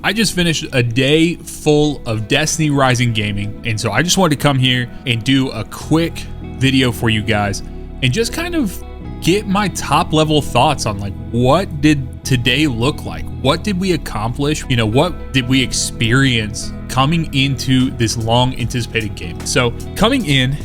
I just finished a day full of Destiny Rising gaming, and so I just wanted to come here and do a quick video for you guys and just kind of get my top level thoughts on like what did today look like? What did we accomplish? You know, what did we experience coming into this long anticipated game? So coming in,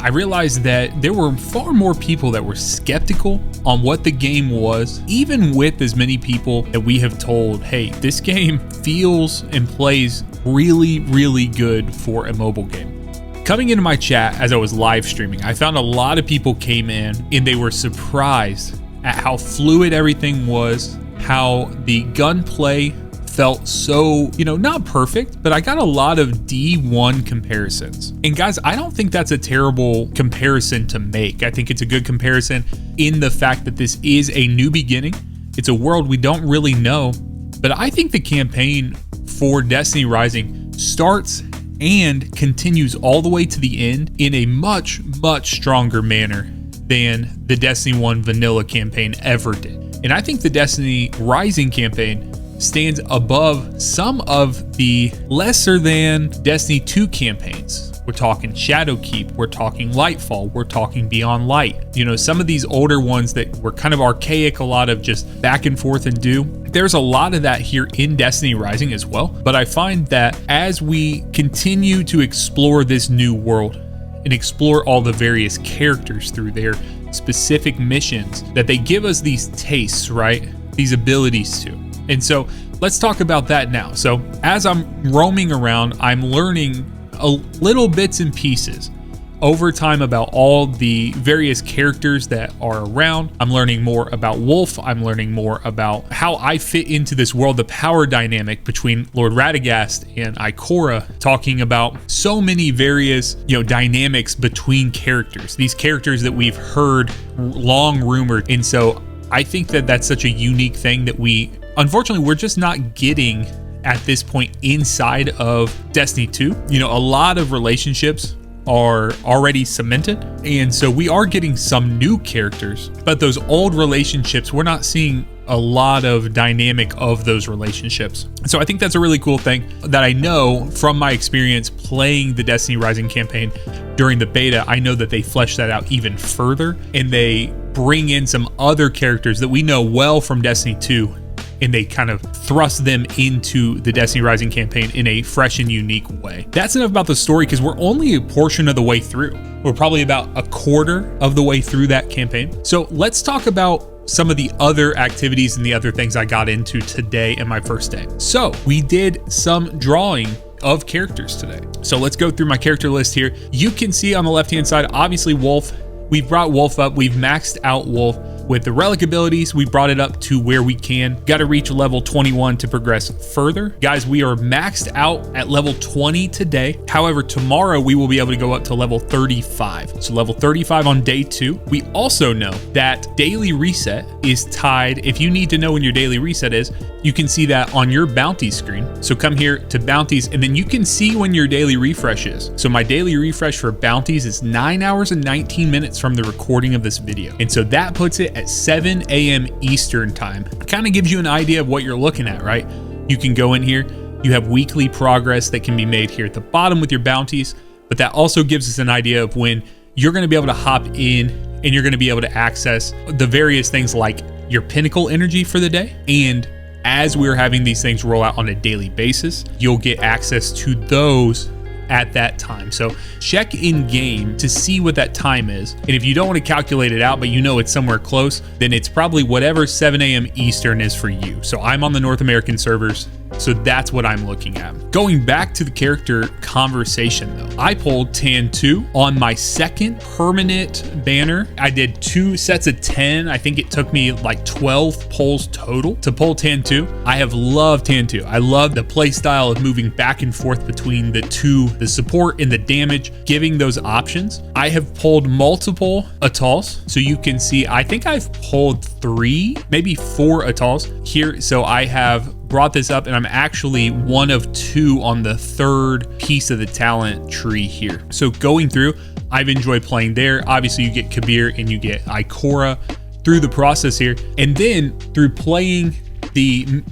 I realized that there were far more people that were skeptical on what the game was, even with as many people that we have told, hey, this game feels and plays really, really good for a mobile game. Coming into my chat as I was live streaming, I found a lot of people came in and they were surprised at how fluid everything was, how the gunplay felt so, not perfect, but I got a lot of D1 comparisons. And guys, I don't think that's a terrible comparison to make. I think it's a good comparison in the fact that this is a new beginning. It's a world we don't really know, but I think the campaign for Destiny Rising starts and continues all the way to the end in a much, much stronger manner than the Destiny 1 vanilla campaign ever did. And I think the Destiny Rising campaign stands above some of the lesser than Destiny 2 campaigns. We're talking Shadowkeep, we're talking Lightfall, we're talking Beyond Light. Some of these older ones that were kind of archaic, a lot of just back and forth and do. There's a lot of that here in Destiny Rising as well. But I find that as we continue to explore this new world and explore all the various characters through their specific missions, that they give us these tastes, right? These abilities to. And so let's talk about that now. So as I'm roaming around, I'm learning a little bits and pieces over time about all the various characters that are around. I'm learning more about Wolf. I'm learning more about how I fit into this world, the power dynamic between Lord Radagast and Ikora, talking about so many various, dynamics between characters, these characters that we've heard long rumored. And so I think that that's such a unique thing that unfortunately, we're just not getting at this point inside of Destiny 2. A lot of relationships are already cemented, and so we are getting some new characters, but those old relationships, we're not seeing a lot of dynamic of those relationships. So I think that's a really cool thing that I know from my experience playing the Destiny Rising campaign during the beta. I know that they flesh that out even further, and they bring in some other characters that we know well from Destiny 2, and they kind of thrust them into the Destiny Rising campaign in a fresh and unique way. That's enough about the story, because we're only a portion of the way through. We're probably about a quarter of the way through that campaign. So let's talk about some of the other activities and the other things I got into today in my first day. So we did some drawing of characters today. So let's go through my character list here. You can see on the left-hand side, obviously Wolf. We've brought Wolf up. We've maxed out Wolf. With the relic abilities, we brought it up to where we can. Got to reach level 21 to progress further. Guys, we are maxed out at level 20 today. However, tomorrow we will be able to go up to level 35. So level 35 on day 2. We also know that daily reset is tied. If you need to know when your daily reset is, you can see that on your bounty screen. So come here to bounties, and then you can see when your daily refresh is. So my daily refresh for bounties is 9 hours and 19 minutes from the recording of this video. And so that puts it at 7 a.m. Eastern time. Kind of gives you an idea of what you're looking at, right? You can go in here. You have weekly progress that can be made here at the bottom with your bounties, but that also gives us an idea of when you're going to be able to hop in and you're going to be able to access the various things like your pinnacle energy for the day. And as we're having these things roll out on a daily basis, you'll get access to those at that time. So check in game to see what that time is. And if you don't want to calculate it out, but it's somewhere close, then it's probably whatever 7 a.m. Eastern is for you. So I'm on the North American servers. So that's what I'm looking at. Going back to the character conversation though, I pulled Tan 2 on my second permanent banner. I did 2 sets of 10. I think it took me like 12 pulls total to pull Tan 2. I have loved Tan 2. I love the play style of moving back and forth between the two, the support and the damage, giving those options. I have pulled multiple Atals. So you can see, I think I've pulled 3, maybe 4 Atals here. So I have brought this up, and I'm actually one of 2 on the 3rd piece of the talent tree here. So going through, I've enjoyed playing there. Obviously you get Kabir and you get Ikora through the process here. And then through playing the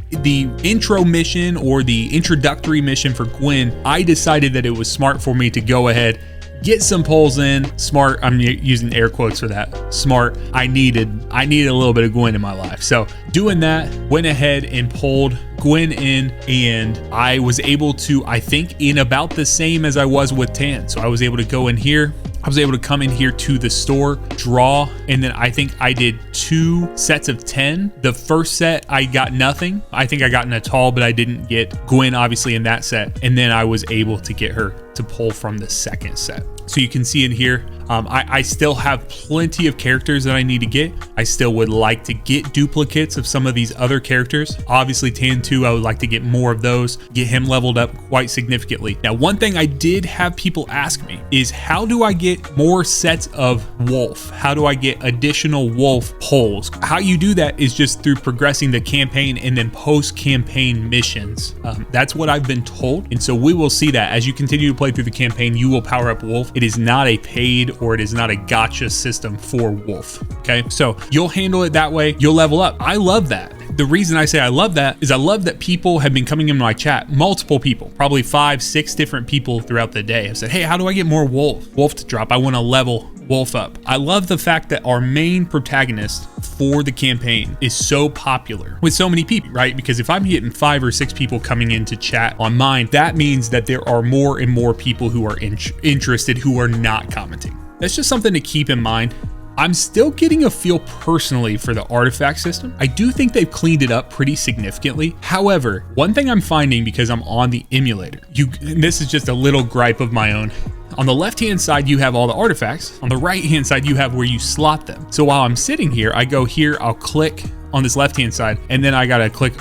intro mission or the introductory mission for Gwen, I decided that it was smart for me to go ahead, get some pulls in. Smart, I'm using air quotes for that. Smart. I needed a little bit of Gwen in my life. So doing that, went ahead and pulled Gwen in, and I was able to, I think, in about the same as I was with Tan. So I was able to go in here. I was able to come in here to the store, draw, and then I think I did 2 sets of 10. The first set, I got nothing. I think I got Natal, but I didn't get Gwen, obviously, in that set. And then I was able to get her to pull from the second set. So you can see in here, I still have plenty of characters that I need to get. I still would like to get duplicates of some of these other characters. Obviously, Tan 2, I would like to get more of those, get him leveled up quite significantly. Now, one thing I did have people ask me is, how do I get more sets of Wolf? How do I get additional Wolf pulls? How you do that is just through progressing the campaign and then post-campaign missions. That's what I've been told. And so we will see that as you continue to play through the campaign, you will power up Wolf. It is not a paid or it is not a gotcha system for Wolf. Okay, so you'll handle it that way. You'll level up. I love that. The reason I say I love that is I love that people have been coming in my chat, multiple people, probably 5, 6 different people throughout the day have said, hey, how do I get more Wolf to drop? I want to level Wolf up. I love the fact that our main protagonist for the campaign is so popular with so many people, right? Because if I'm getting 5 or 6 people coming into chat on mine, that means that there are more and more people who are interested who are not commenting. That's just something to keep in mind. I'm still getting a feel personally for the artifact system. I do think they've cleaned it up pretty significantly. However, one thing I'm finding, because I'm on the emulator, and this is just a little gripe of my own. On the left-hand side, you have all the artifacts. On the right-hand side, you have where you slot them. So while I'm sitting here, I go here, I'll click on this left-hand side, and then I gotta click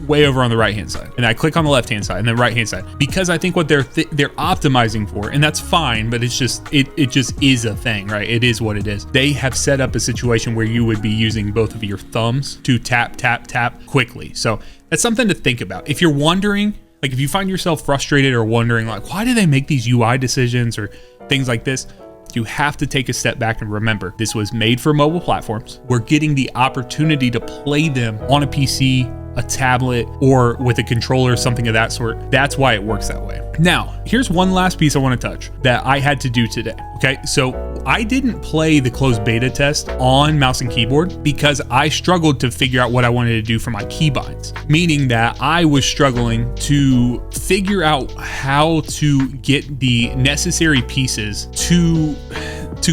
way over on the right-hand side. And I click on the left-hand side and then right-hand side, because I think what they're optimizing for, and that's fine, but it's just, it just is a thing, right? It is what it is. They have set up a situation where you would be using both of your thumbs to tap, tap, tap quickly. So that's something to think about. If you're wondering, like if you find yourself frustrated or wondering like, why do they make these UI decisions or things like this? You have to take a step back and remember, this was made for mobile platforms. We're getting the opportunity to play them on a PC, a tablet, or with a controller, something of that sort. That's why it works that way. Now, here's one last piece I want to touch that I had to do today. Okay, so I didn't play the closed beta test on mouse and keyboard because I struggled to figure out what I wanted to do for my keybinds, meaning that I was struggling to figure out how to get the necessary pieces to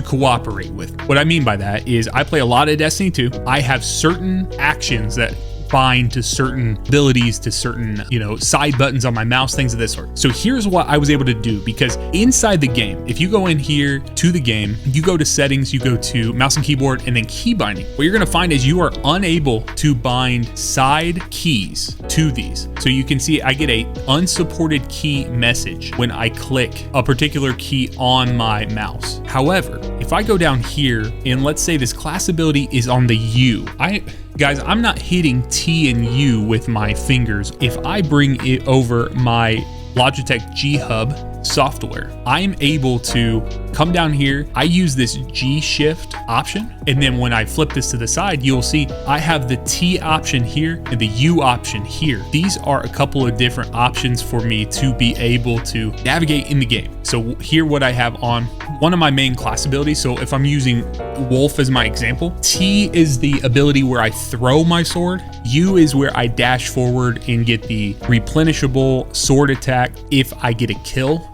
cooperate with. What I mean by that is I play a lot of Destiny 2. I have certain actions that bind to certain abilities, to certain, side buttons on my mouse, things of this sort. So here's what I was able to do, because inside the game, if you go in here to the game, you go to settings, you go to mouse and keyboard, and then key binding. What you're gonna find is you are unable to bind side keys to these. So you can see I get a unsupported key message when I click a particular key on my mouse. However, if I go down here and let's say this class ability is on the U, guys, I'm not hitting T and U with my fingers. If I bring it over my Logitech G Hub software, I'm able to come down here. I use this G shift option, and then when I flip this to the side, you'll see I have the T option here and the U option here. These are a couple of different options for me to be able to navigate in the game. So here what I have on one of my main class abilities. So if I'm using Wolf as my example, T is the ability where I throw my sword. U is where I dash forward and get the replenishable sword attack if I get a kill.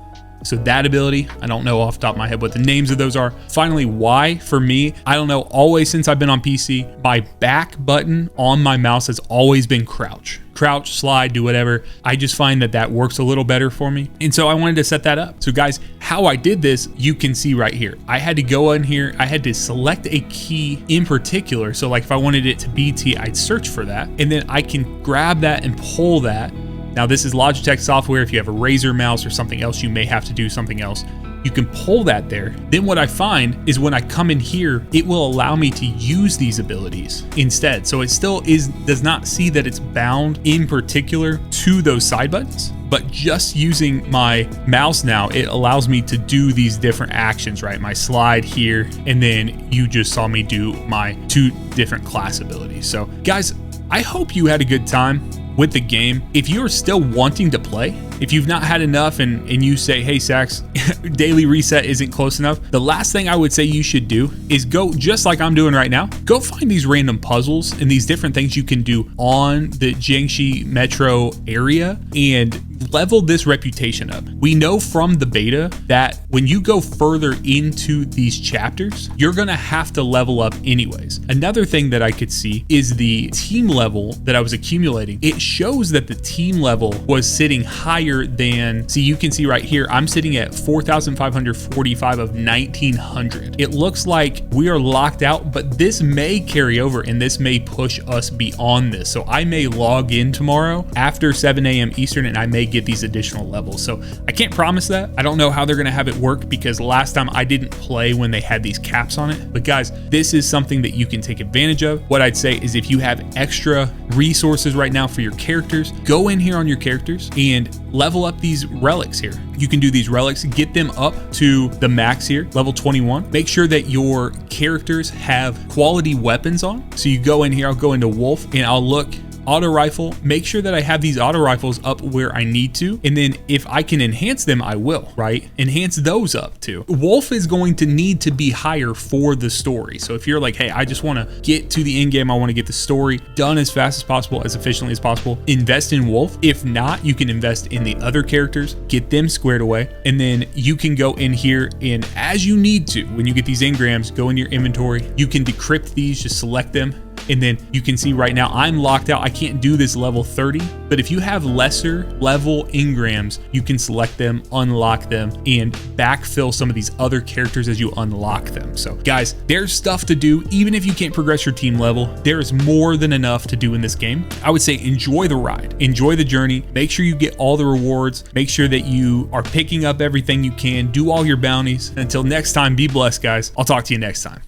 So that ability, I don't know off the top of my head what the names of those are. Finally, Y for me, I don't know, always since I've been on PC, my back button on my mouse has always been crouch. Crouch, slide, do whatever. I just find that works a little better for me. And so I wanted to set that up. So guys, how I did this, you can see right here. I had to go in here, I had to select a key in particular. So like if I wanted it to be T, I'd search for that. And then I can grab that and pull that. Now this is Logitech software. If you have a Razer mouse or something else, you may have to do something else. You can pull that there. Then what I find is when I come in here, it will allow me to use these abilities instead. So it still does not see that it's bound in particular to those side buttons, but just using my mouse now, it allows me to do these different actions, right? My slide here, and then you just saw me do my 2 different class abilities. So guys, I hope you had a good time with the game. If you're still wanting to play, if you've not had enough and you say, hey Sax, daily reset isn't close enough, the last thing I would say you should do is go, just like I'm doing right now, go find these random puzzles and these different things you can do on the Jiangxi metro area and level this reputation up. We know from the beta that when you go further into these chapters, you're gonna have to level up anyways. Another thing that I could see is the team level that I was accumulating. It shows that the team level was sitting higher than, see, you can see right here, I'm sitting at 4,545 of 1,900. It looks like we are locked out, but this may carry over and this may push us beyond this. So I may log in tomorrow after 7 a.m. Eastern and I may get these additional levels. So I can't promise that. I don't know how they're going to have it work because last time I didn't play when they had these caps on it. But guys, this is something that you can take advantage of. What I'd say is if you have extra resources right now for your characters, go in here on your characters and level up these relics here. You can do these relics, get them up to the max here, level 21. Make sure that your characters have quality weapons on. So you go in here, I'll go into Wolf and I'll look auto rifle, make sure that I have these auto rifles up where I need to. And then if I can enhance them, I will, right? Enhance those up too. Wolf is going to need to be higher for the story. So if you're like, hey, I just want to get to the end game, I want to get the story done as fast as possible, as efficiently as possible, invest in Wolf. If not, you can invest in the other characters, get them squared away. And then you can go in here and as you need to, when you get these engrams, go in your inventory, you can decrypt these, just select them. And then you can see right now I'm locked out. I can't do this level 30, but if you have lesser level engrams, you can select them, unlock them, and backfill some of these other characters as you unlock them. So guys, there's stuff to do. Even if you can't progress your team level, there is more than enough to do in this game. I would say enjoy the ride, enjoy the journey, make sure you get all the rewards, make sure that you are picking up everything you can, do all your bounties. Until next time, be blessed, guys. I'll talk to you next time.